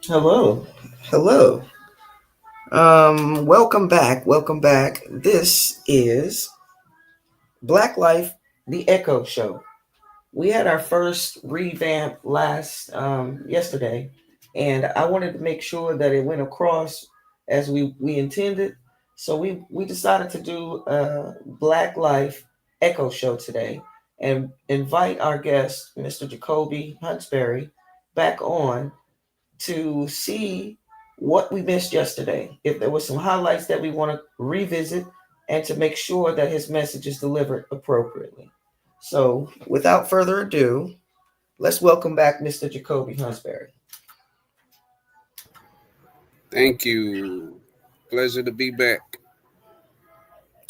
Hello. Hello. Welcome back. Welcome back. This is Black Life, the Echo Show. We had our first revamp last yesterday, and I wanted to make sure that it went across as we intended. So we decided to do a Black Life Echo Show today and invite our guest, Mr. Jakobie Huntsberry, back on to see what we missed yesterday. If there were some highlights that we want to revisit and to make sure that his message is delivered appropriately. So, without further ado, let's welcome back Mr. Jakobie Huntsberry. Thank you. Pleasure to be back.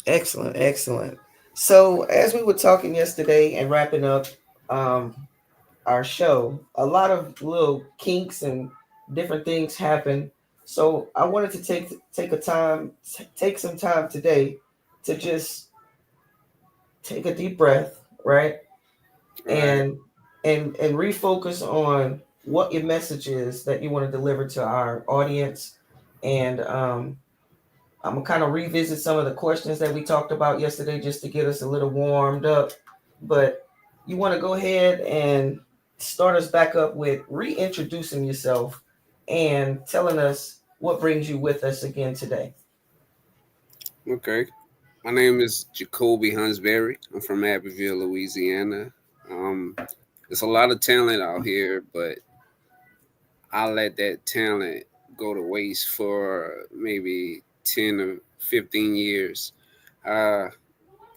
Excellent, excellent. So, as we were talking yesterday and wrapping up um, our show, a lot of little kinks and different things happen. So I wanted to take some time today to just take a deep breath, right, Right. and and refocus on what your message is that you want to deliver to our audience, and I'm gonna kind of revisit some of the questions that we talked about yesterday just to get us a little warmed up. But you want to go ahead and start us back up with reintroducing yourself and telling us what brings you with us again today. Okay. My name is Jakobie Huntsberry. I'm from Abbeville, Louisiana. Um, there's a lot of talent out here, but I let that talent go to waste for maybe 10 or 15 years. Uh,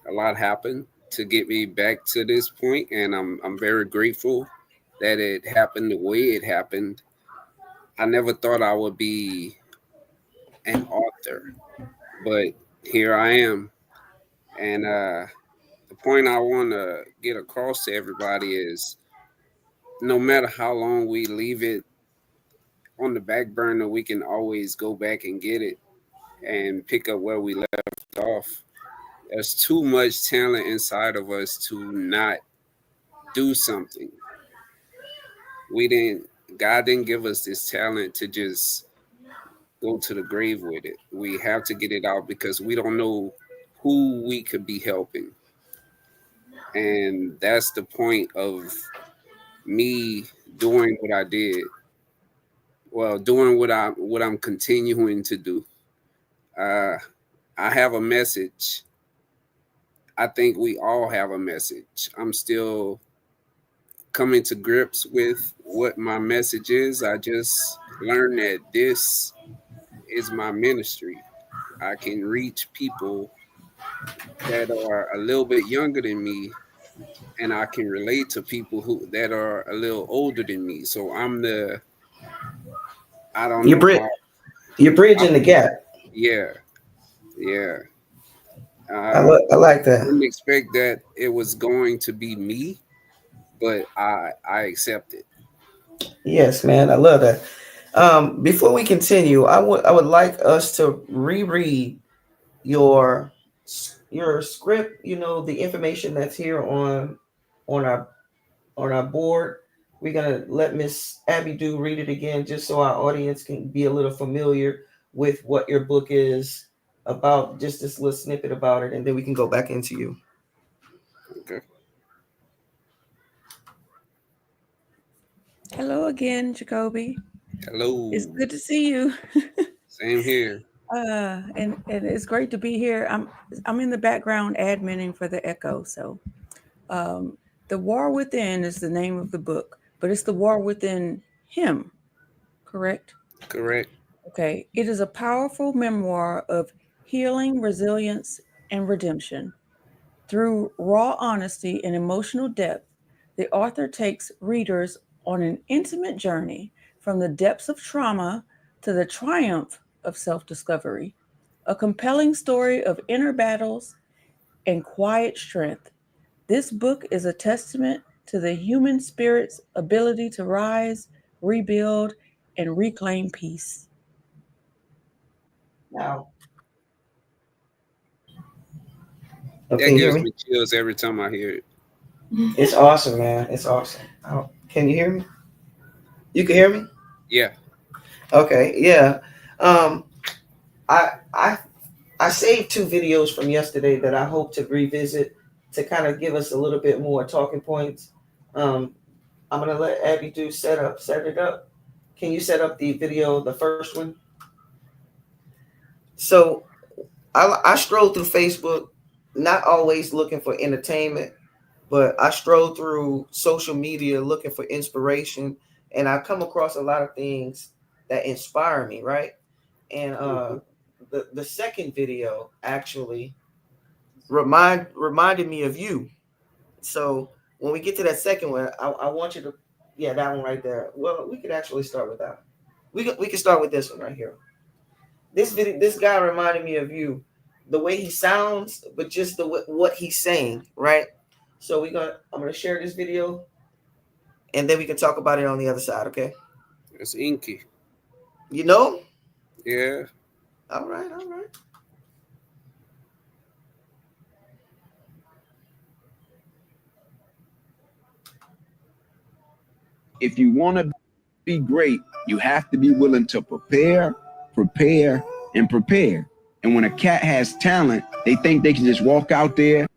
a lot happened to get me back to this point, and I'm very grateful that it happened the way it happened. I never thought I would be an author, but here I am. And the point I want to get across to everybody is no matter how long we leave it on the back burner, we can always go back and get it and pick up where we left off. There's too much talent inside of us to not do something. We didn't, God didn't give us this talent to just go to the grave with it. We have to get it out because we don't know who we could be helping. And that's the point of me doing what I did. Well, doing what I'm continuing to do. Uh, I have a message. I think we all have a message. I'm still coming to grips with what my message is. I just learned that this is my ministry. I can reach people that are a little bit younger than me, and I can relate to people who that are a little older than me. So I don't You're know brid- how. you're I, bridging the gap. yeah, yeah. I like that. Didn't expect that it was going to be me, but I accept it. Yes, man, I love that. Before we continue, I would like us to reread your your script. You know, the information that's here on our on our board. We're gonna let Miss Abby do read it again, just so our audience can be a little familiar with what your book is about. Just this little snippet about it, and then we can go back into you. Okay. Hello again, Jacoby. It's Hello. good to see you. Same here. And it's great to be here. I'm in the background adminning for the Echo. So, um, the War Within is the name of the book, but it's the War Within him. Correct? Correct. Okay. It is a powerful memoir of healing, resilience, and redemption. Through raw honesty and emotional depth, the author takes readers on an intimate journey from the depths of trauma to the triumph of self discovery. A compelling story of inner battles and quiet strength. This book is a testament to the human spirit's ability to rise, rebuild, and reclaim peace. Now, That okay, you hear gives me? me chills every time I hear it. It's awesome, man. It's awesome. Can you hear me? You can hear me? Yeah. Okay, yeah. Um, I I I saved two videos from yesterday that I hope to revisit to kind of give us a little bit more talking points. Um, I'm gonna let Abby do set it up. Can you set up the video, the first one? So I stroll through Facebook, not always looking for entertainment, but I stroll through social media looking for inspiration, and I come across a lot of things that inspire me, right? And Mhm. the second video actually reminded me of you. So when we get to that second one, I want you to, yeah, that one right there. Well, we could actually start with that. We can start with this one right here. This guy reminded me of you, the way he sounds, but just the what he's saying, right? So I'm gonna share this video, and then we can talk about it on the other side, okay? It's inky. You know? Yeah. All right, all right. If you want to be great, you have to be willing to prepare, and prepare. And when a cat has talent, they think they can just walk out there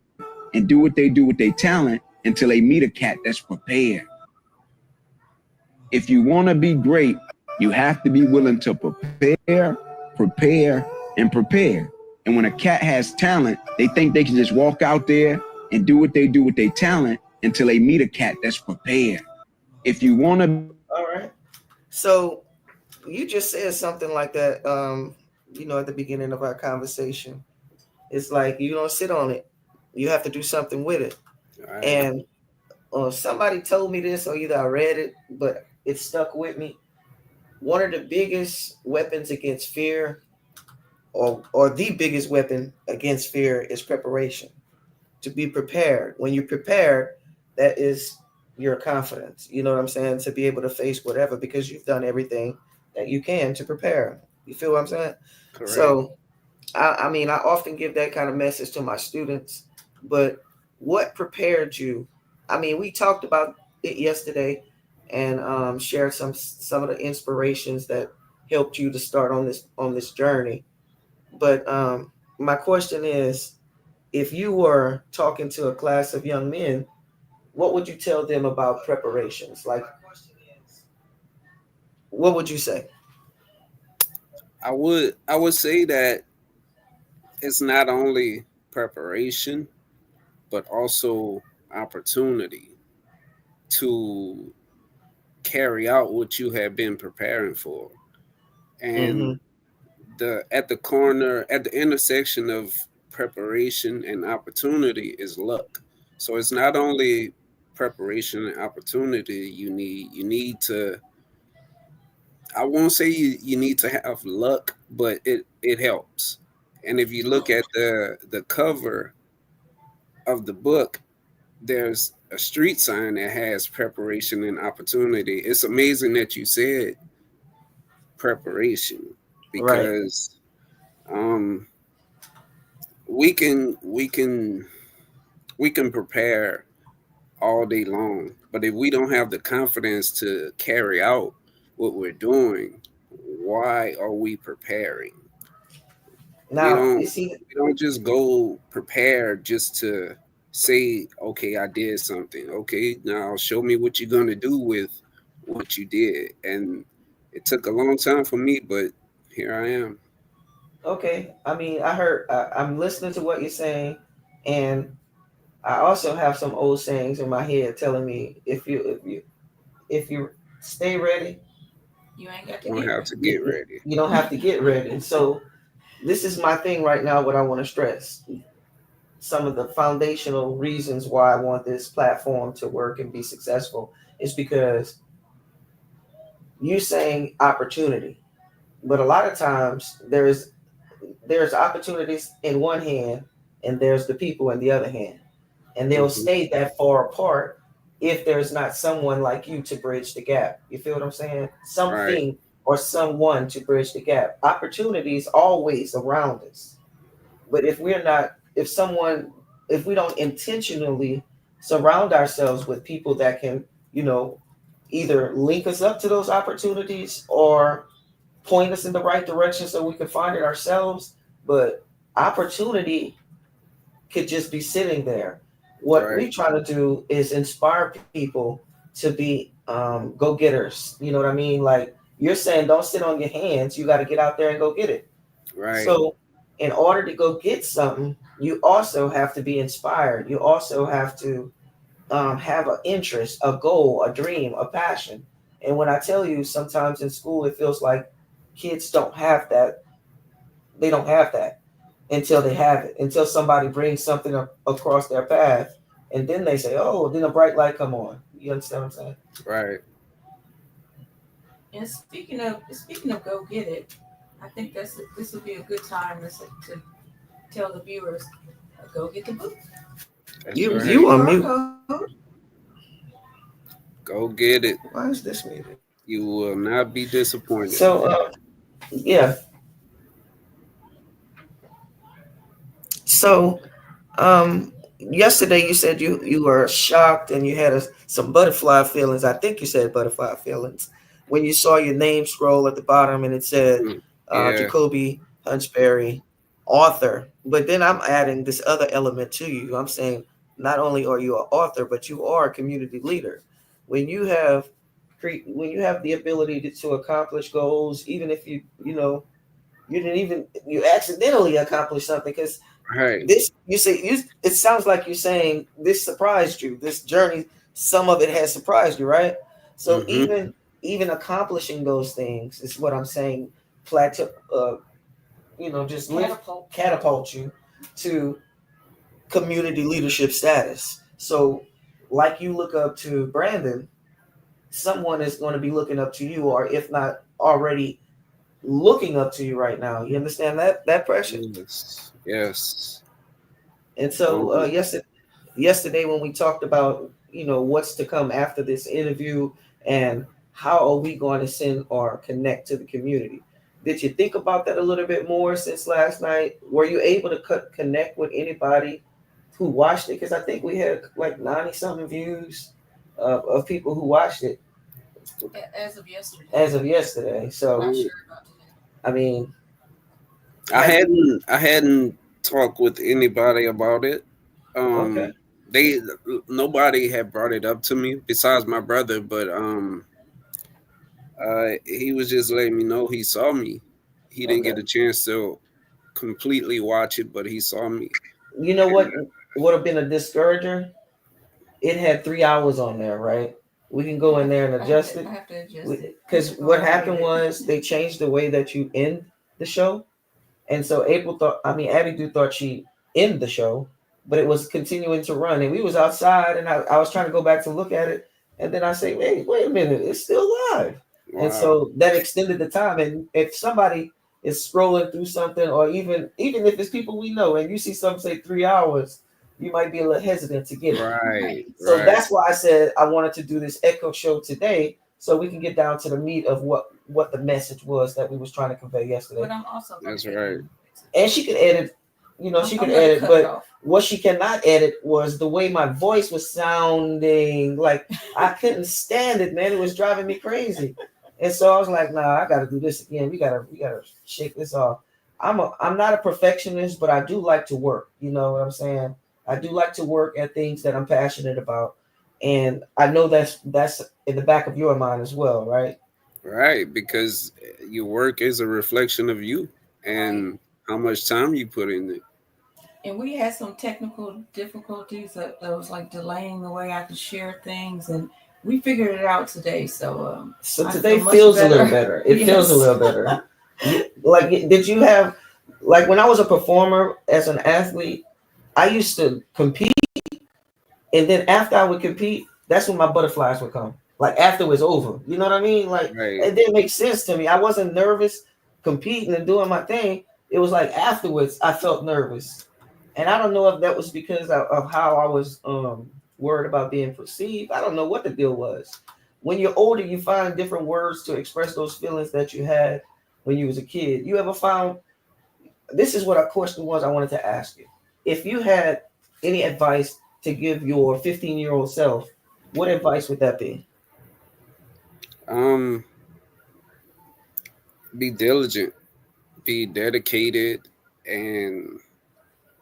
and do what they do with their talent until they meet a cat that's prepared. If you want to be great, you have to be willing to prepare, and prepare. And when a cat has talent, they think they can just walk out there and do what they do with their talent until they meet a cat that's prepared. If you want to All right. So you just said something like that, at the beginning of our conversation. It's like you don't sit on it. You have to do something with it. All right. And somebody told me this, or either I read it, but it stuck with me. One of the biggest weapons against fear, or the biggest weapon against fear, is preparation. To be prepared. When you're prepared, that is your confidence. You know what I'm saying? To be able to face whatever because you've done everything that you can to prepare. You feel what I'm saying? Correct. So, I mean, I often give that kind of message to my students, but what prepared you? I mean, we talked about it yesterday and shared some of the inspirations that helped you to start on this journey. But my question is, if you were talking to a class of young men, what would you tell them about preparations? Like, what would you say? I would say that it's not only preparation, but also opportunity to carry out what you have been preparing for. And Mm-hmm. the at the corner, at the intersection of preparation and opportunity is luck. So it's not only preparation and opportunity you need to, I won't say you need to have luck, but it helps. And if you look at the cover of the book, there's a street sign that has preparation and opportunity. It's amazing that you said preparation, Right. because um we can prepare all day long, but if we don't have the confidence to carry out what we're doing, why are we preparing? we Now, don't you see, we don't just go prepared just to say, okay, I did something. Okay, now show me what you're gonna do with what you did. And it took a long time for me, but here I am. okay. I mean, I'm listening to what you're saying, and I also have some old sayings in my head telling me if you stay ready, You ain't got to Don't get have ready. to you, get ready. you don't have to get ready. So this is my thing right now. What I want to stress: some of the foundational reasons why I want this platform to work and be successful is because you saying opportunity, but a lot of times there's opportunities in one hand and there's the people in the other hand, and they'll Hmm. stay that far apart if there's not someone like you to bridge the gap. You feel what I'm saying? Right. Something or someone to bridge the gap. Opportunities always around us, but if we don't intentionally surround ourselves with people that can, you know, either link us up to those opportunities or point us in the right direction so we can find it ourselves. But opportunity could just be sitting there. What Right. we try to do is inspire people to be go getters. You know what I mean? Like you're saying, don't sit on your hands. You got to get out there and go get it. Right. So, in order to go get something, you also have to be inspired. You also have to have an interest, a goal, a dream, a passion. And when I tell you, sometimes in school, it feels like kids don't have that. They don't have that until they have it, until somebody brings something across their path. And then they say, oh, then a bright light come on. You understand what I'm saying? Right. And speaking of go get it, I think this would be a good time to tell the viewers, go get the book. That's You right. you on mute. Code. Go get it. Why is this muted? You will not be disappointed. So yeah. So yesterday you said you were shocked and you had some butterfly feelings. I think you said butterfly feelings when you saw your name scroll at the bottom and it said Yeah. Jakobie Huntsberry, author. But then I'm adding this other element to you. I'm saying not only are you an author, but you are a community leader. When you have the ability to accomplish goals, even if you accidentally accomplish something, because Right. this it sounds like you're saying this surprised you. This journey, some of it has surprised you, right? So Mm-hmm. even accomplishing those things is what I'm saying. Plateau, just catapult you to community leadership status. So, like you look up to Brandon, someone is going to be looking up to you, or if not already looking up to you right now. You understand that pressure? Yes. Yes. And so, Um, yesterday when we talked about what's to come after this interview and how are we going to send or connect to the community, did you think about that a little bit more since last night? Were you able to connect with anybody who watched it? Because I think we had like 90 something views of people who watched it as of yesterday. So um, I mean, I have you? hadn't talked with anybody about it. Okay. They nobody had brought it up to me besides my brother, but he was just letting me know he saw me. He didn't Okay. get a chance to completely watch it, but he saw me. You know what would have been a discourager? It had 3 hours on there, right? We can go in there and adjust it. I have to adjust it. Because what happened was they changed the way that you end the show. And so Abby thought she ended the show, but it was continuing to run. And we was outside and I was trying to go back to look at it. And then I say, hey, wait a minute, it's still live. And Wow. so that extended the time. And if somebody is scrolling through something, or even if it's people we know, and you see something say 3 hours, you might be a little hesitant to get it. Right. So Right. that's why I said I wanted to do this Echo Show today, so we can get down to the meat of what the message was that we was trying to convey yesterday. But I'm also That's right. And she could edit, she could edit, but what she cannot edit was the way my voice was sounding. Like I couldn't stand it, man. It was driving me crazy. And so I was like, nah, I gotta do this again. We gotta shake this off. I'm not a perfectionist, but I do like to work. You know what I'm saying? I do like to work at things that I'm passionate about. And I know that's in the back of your mind as well, right? Right. Because your work is a reflection of you and how much time you put in it. And we had some technical difficulties that was like delaying the way I could share things, and we figured it out today. So today feels a little better. It feels a little better. Like, did you have, like, when I was a performer as an athlete, I used to compete, and then after I would compete, that's when my butterflies would come. Like after it was over, you know what I mean? Like Right. it didn't make sense to me. I wasn't nervous competing and doing my thing. It was like afterwards I felt nervous, and I don't know if that was because of how I was worried about being perceived. I don't know what the deal was. When you're older, you find different words to express those feelings that you had when you was a kid. You ever found? This is what a question was I wanted to ask you. If you had any advice to give your 15-year-old self, what advice would that be? Um Be diligent, be dedicated, and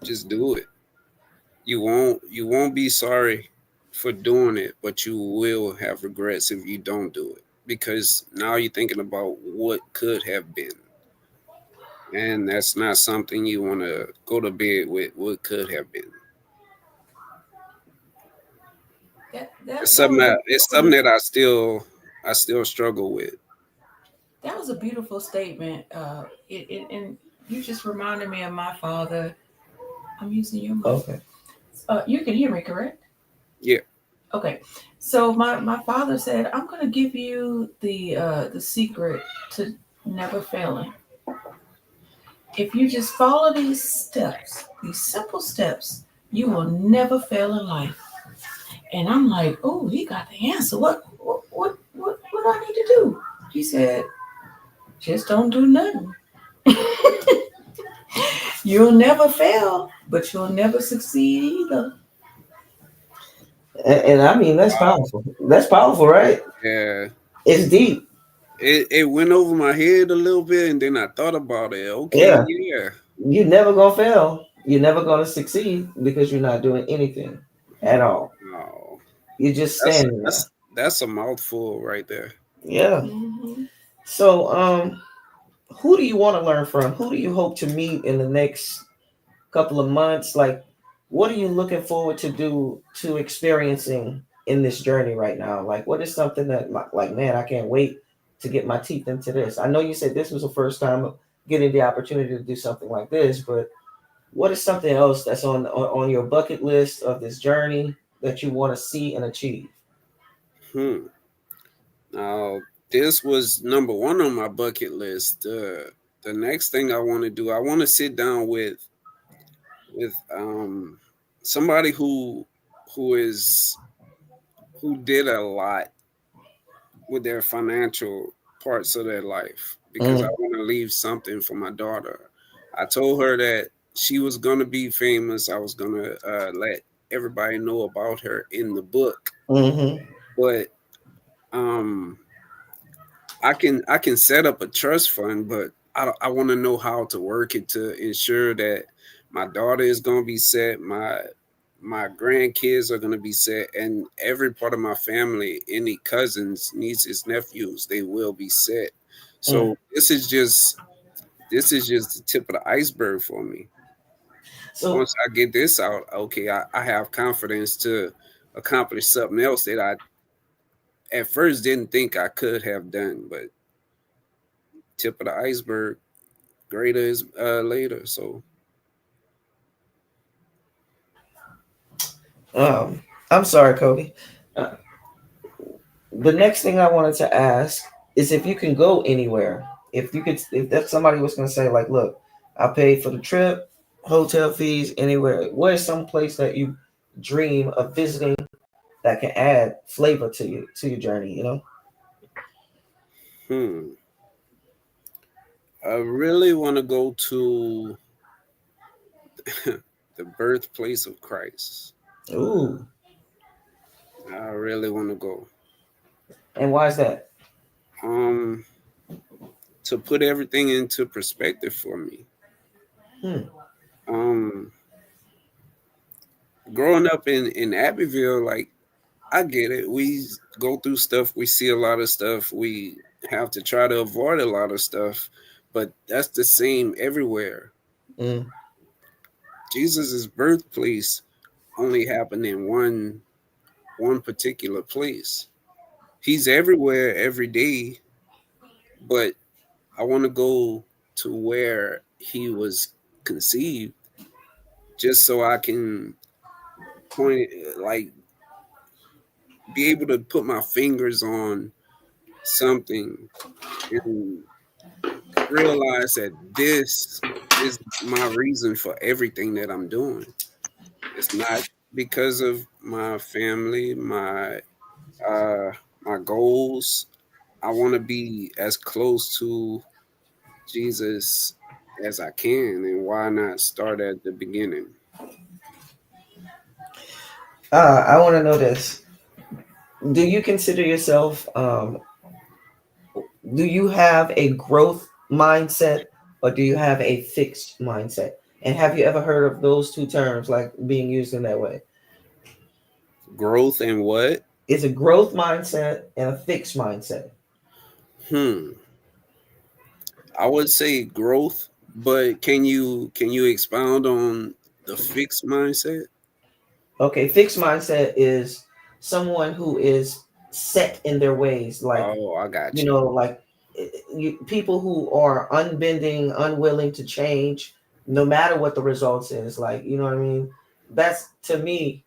just do it. You won't be sorry for doing it, but you will have regrets if you don't do it because now you're thinking about what could have been, and that's not something you want to go to bed with. What could have been. It's That something was that it's something that I still struggle with. that was a beautiful statement. And you just reminded me of my father. I'm using your mic. Okay. You can hear me, correct? Yeah. Okay. So my father said, "I'm going to give you the secret to never failing. If you just follow these steps, these simple steps, you will never fail in life." And I'm like, "Oh, he got the answer. What do I need to do?" He said, "Just don't do nothing. You'll never fail, but you'll never succeed either." And I mean, that's Wow. powerful. That's powerful, right? Yeah. It's deep. It went over my head a little bit, and then I thought about it. Okay, Yeah. yeah. You're never gonna fail. You're never gonna succeed because you're not doing anything at all. Oh, You're just that's standing there. that's that's a mouthful right there. Yeah. Mm-hmm. So, who do you want to learn from? Who do you hope to meet in the next couple of months? Like, what are you looking forward to experiencing in this journey right now? Like, what is something that, like, man, I can't wait to get my teeth into this. I know you said this was the first time getting the opportunity to do something like this, but what is something else that's on your bucket list of this journey that you want to see and achieve? Hmm. Now, this was number one on my bucket list. The next thing I want to do, I want to sit down with somebody who is who did a lot with their financial parts of their life because I Mm, want to leave something for my daughter. I told her that she was gonna be famous. I was gonna let everybody know about her in the book, mm-hmm. but um I can set up a trust fund, but I want to know how to work it to ensure that my daughter is going to be set, my grandkids are going to be set, and every part of my family, any cousins, nieces, nephews, they will be set. Mm. So this is just the tip of the iceberg for me. So, Once I get this out, okay, I have confidence to accomplish something else that I at first didn't think I could have done, but tip of the iceberg. Greater is later. So, um, I'm sorry, Cody. Uh, the next thing I wanted to ask is if you can go anywhere. If you could, if that somebody was going to say, like, look, I paid for the trip, hotel fees, anywhere. Where's some place that you dream of visiting that can add flavor to your journey? You know. hmm, I really want to go to the birthplace of Christ. Ooh, I really want to go. and why is that? Um, to put everything into perspective for me. Hmm. Um, growing up in Abbeville, like I get it. We go through stuff. We see a lot of stuff. We have to try to avoid a lot of stuff, but that's the same everywhere. Mm. Jesus' birthplace only happened in one particular place. He's everywhere every day, but I want to go to where he was conceived just so I can point like be able to put my fingers on something and realize that this is my reason for everything that I'm doing. It's not because of my family, uh my goals. I want to be as close to Jesus as I can, and why not start at the beginning? I want to know this. Do you consider yourself? Do you have a growth mindset, or do you have a fixed mindset? And have you ever heard of those two terms like being used in that way? Growth and what? It's a growth mindset and a fixed mindset. Hmm. I would say growth, but can you expound on the fixed mindset? Okay, fixed mindset is someone who is set in their ways, like, Oh, I got you you. know, like people who are unbending, unwilling to change, no matter what the results is. Like, you know what I mean? That's to me,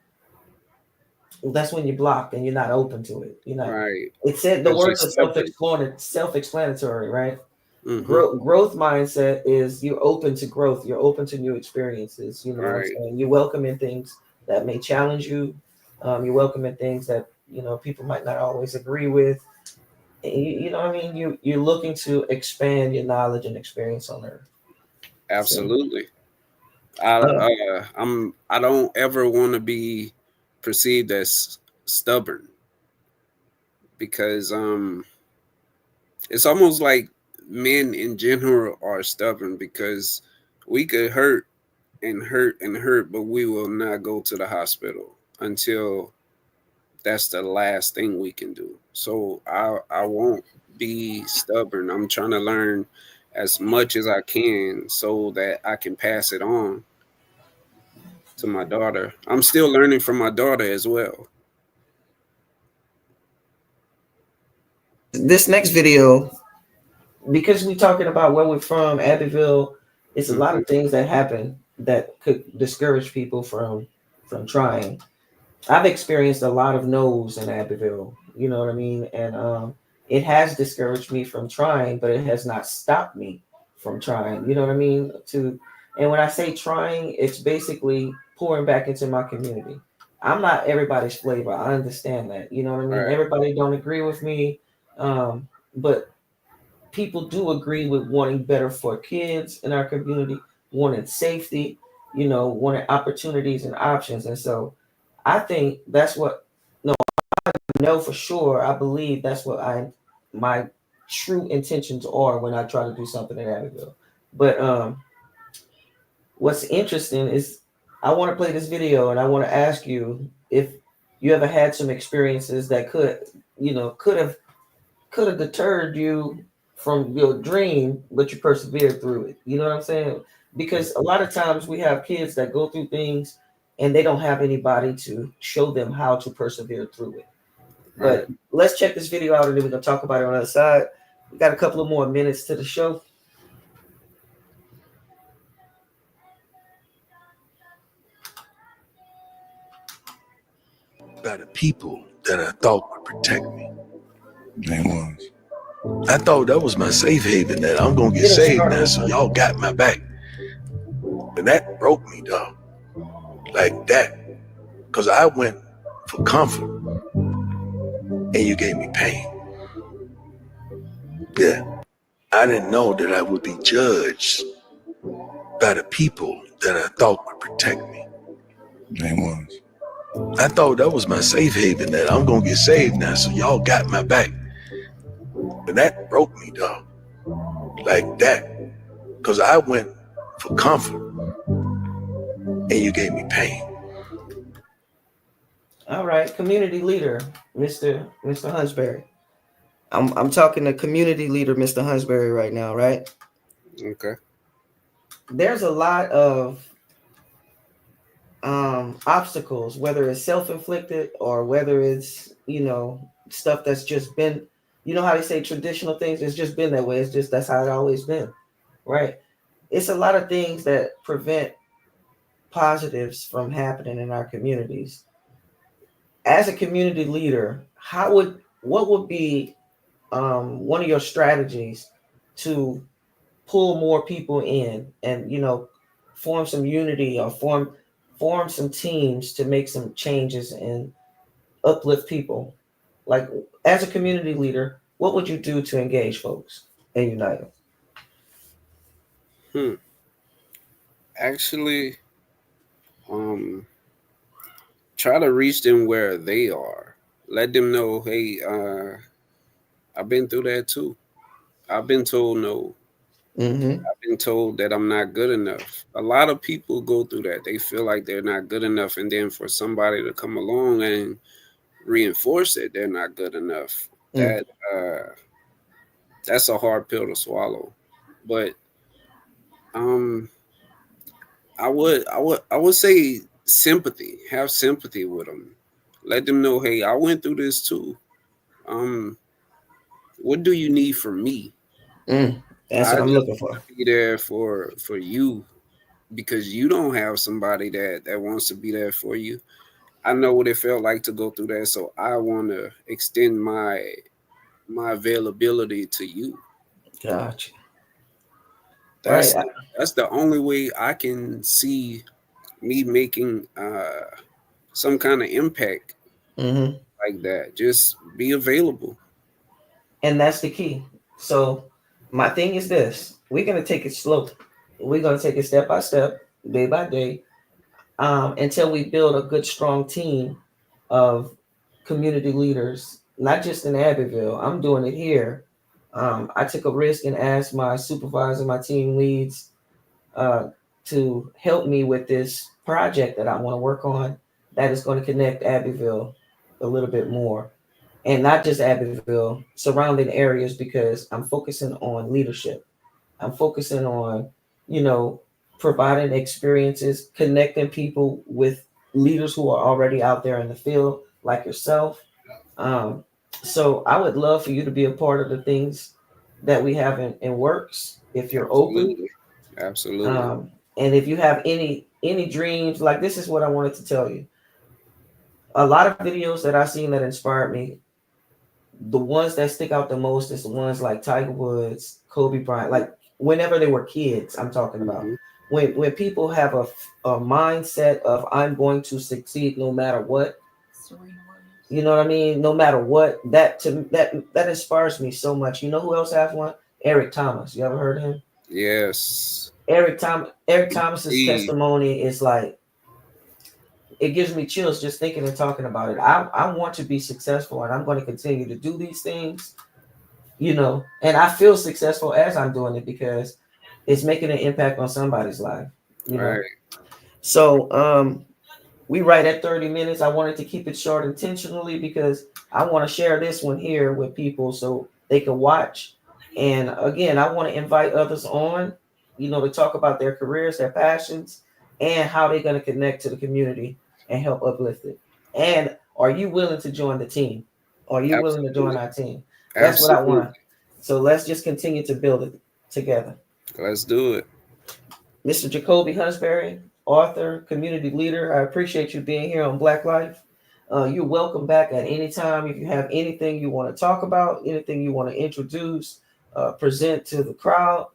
that's when you're blocked and you're not open to it. You're not. Right. It said the Because you're words are stubborn. self-explanatory, right? Mm-hmm. Growth mindset is you're open to growth. You're open to new experiences. You know what I'm Right. saying? You're welcoming things that may challenge you. You're welcoming things that people might not always agree with. You know what I mean? You're looking to expand your knowledge and experience on earth. So, Absolutely. uh, I don't ever want to be perceived as stubborn because it's almost like men in general are stubborn because we could hurt and hurt and hurt, but we will not go to the hospital until that's the last thing we can do. So I won't be stubborn. I'm trying to learn as much as I can so that I can pass it on to my daughter. I'm still learning from my daughter as well. this next video, because we're talking about where we're from, Abbeville, it's a lot Hmm. of things that happen that could discourage people from trying. I've experienced a lot of no's in Abbeville, you know what I mean? And it has discouraged me from trying, but it has not stopped me from trying, you know what I mean? And when I say trying, it's basically pouring back into my community. I'm not everybody's flavor. I understand that. You know what I mean? Right, Everybody don't agree with me. But people do agree with wanting better for kids in our community, wanting safety, wanting opportunities and options. And so I think that's what, no, I know for sure. I believe that's what my true intentions are when I try to do something in Abbeville. But what's interesting is I want to play this video and I want to ask you if you ever had some experiences that could have deterred you from your dream, but you persevered through it. You know what I'm saying? Because a lot of times we have kids that go through things and they don't have anybody to show them how to persevere through it. right. But let's check this video out and then we're gonna talk about it on the other side. We got a couple of more minutes to the show. By the people that I thought would protect me. They was. I thought that was my safe haven, that I'm gonna get Get it saved started now, with so y'all got my back. And that broke me, dog. Like that. Because I went for comfort, and you gave me pain. Yeah. I didn't know that I would be judged by the people that I thought would protect me. They was. I thought that was my safe haven, that I'm gonna get saved now, so y'all got my back. And that broke me, dog. Like that. Because I went for comfort, and you gave me pain. All right, community leader, Mr. Huntsberry. I'm talking to community leader, Mr. Huntsberry, right now, right? Okay. There's a lot of obstacles, whether it's self-inflicted or whether it's stuff that's just been, how they say traditional things, it's just been that way. It's just that's how it always been, right? It's a lot of things that prevent positives from happening in our communities. As a community leader, what would be one of your strategies to pull more people in and form some unity or form some teams to make some changes and uplift people? Like, as a community leader, what would you do to engage folks and unite them? Hmm. Actually, um, try to reach them where they are. Let them know, hey, I've been through that too. I've been told no. Mm-hmm. I've been told that I'm not good enough. A lot of people go through that. They feel like they're not good enough, and then for somebody to come along and reinforce that they're not good enough, Mm. that that's a hard pill to swallow. But um, I would say sympathy. Have sympathy with them. Let them know, hey, I went through this too. Um, what do you need from me? Mm. That's I what I'm just looking want for. to be there for you because you don't have somebody that wants to be there for you. I know what it felt like to go through that, so I want to extend my availability to you. Gotcha. Right. That's that's the only way I can see me making some kind of impact Mm-hmm. like that. Just be available. And that's the key. So my thing is this: we're gonna take it slow. We're gonna take it step by step, day by day, until we build a good, strong team of community leaders, not just in Abbeville. I'm doing it here. I took a risk and asked my supervisor, my team leads, uh, to help me with this project that I want to work on that is going to connect Abbeville a little bit more. And not just Abbeville, surrounding areas, because I'm focusing on leadership. I'm focusing on, you know, providing experiences, connecting people with leaders who are already out there in the field, like yourself. Um, so I would love for you to be a part of the things that we have in works if you're open. Absolutely, absolutely. And if you have any dreams, like this is what I wanted to tell you. A lot of videos that I've seen that inspired me, the ones that stick out the most is the ones like Tiger Woods, Kobe Bryant, like whenever they were kids, I'm talking about. Hmm. When people have a mindset of I'm going to succeed no matter what, you know what I mean? No matter what, that inspires me so much. You know who else has one? Eric Thomas. You ever heard of him? Yes. Eric Thomas's He, testimony is like it gives me chills just thinking and talking about it. I want to be successful and I'm going to continue to do these things, and I feel successful as I'm doing it because it's making an impact on somebody's life, you know. right. So we right at 30 minutes. I wanted to keep it short intentionally because I want to share this one here with people so they can watch. And again, I want to invite others on, to talk about their careers, their passions, and how they're going to connect to the community and help uplift it. And are you willing to join the team? Are you willing to join Absolutely. our team? That's what I Absolutely. want. So let's just continue to build it together. Let's do it. Mr. Jakobie Huntsberry, author, community leader, I appreciate you being here on Black Life. You're welcome back at any time. If you have anything you want to talk about, anything you want to introduce, present to the crowd,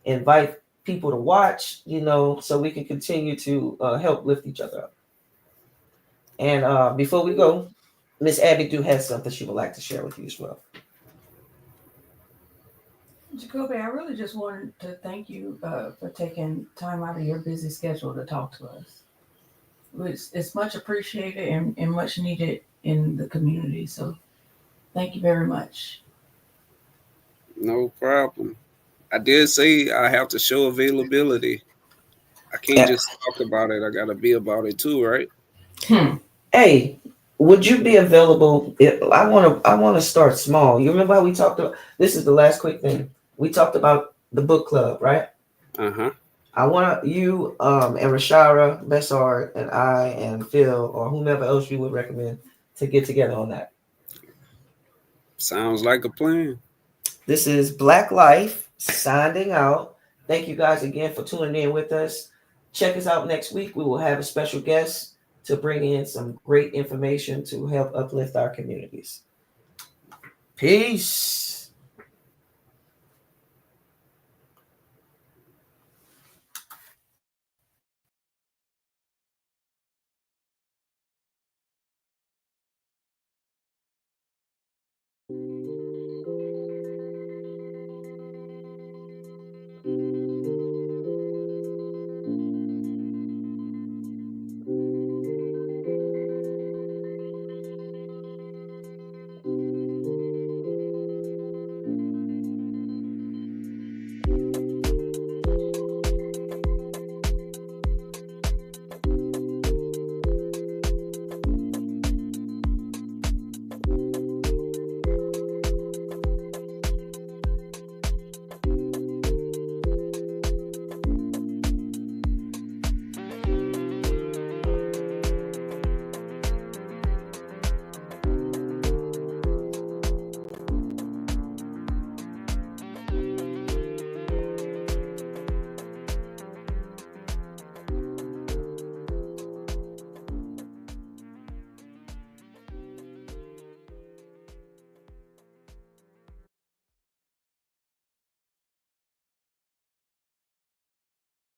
invite people to watch, so we can continue to help lift each other up. And before we go, Miss Abby do has something she would like to share with you as well. Jacoby, I really just wanted to thank you for taking time out of your busy schedule to talk to us. It's much appreciated and much needed in the community. So thank you very much. No problem. I did say I have to show availability. I can't Yeah. just talk about it. I gotta be about it too, right? Hey, would you be available? I want to start small. You remember how we talked about this is the last quick thing. We talked about the book club, right? Uh-huh. I want you and Rashara, Bessard, and I and Phil or whomever else you would recommend to get together on that. Sounds like a plan. This is Black Life signing out. Thank you guys again for tuning in with us. Check us out next week. We will have a special guest to bring in some great information to help uplift our communities. Peace.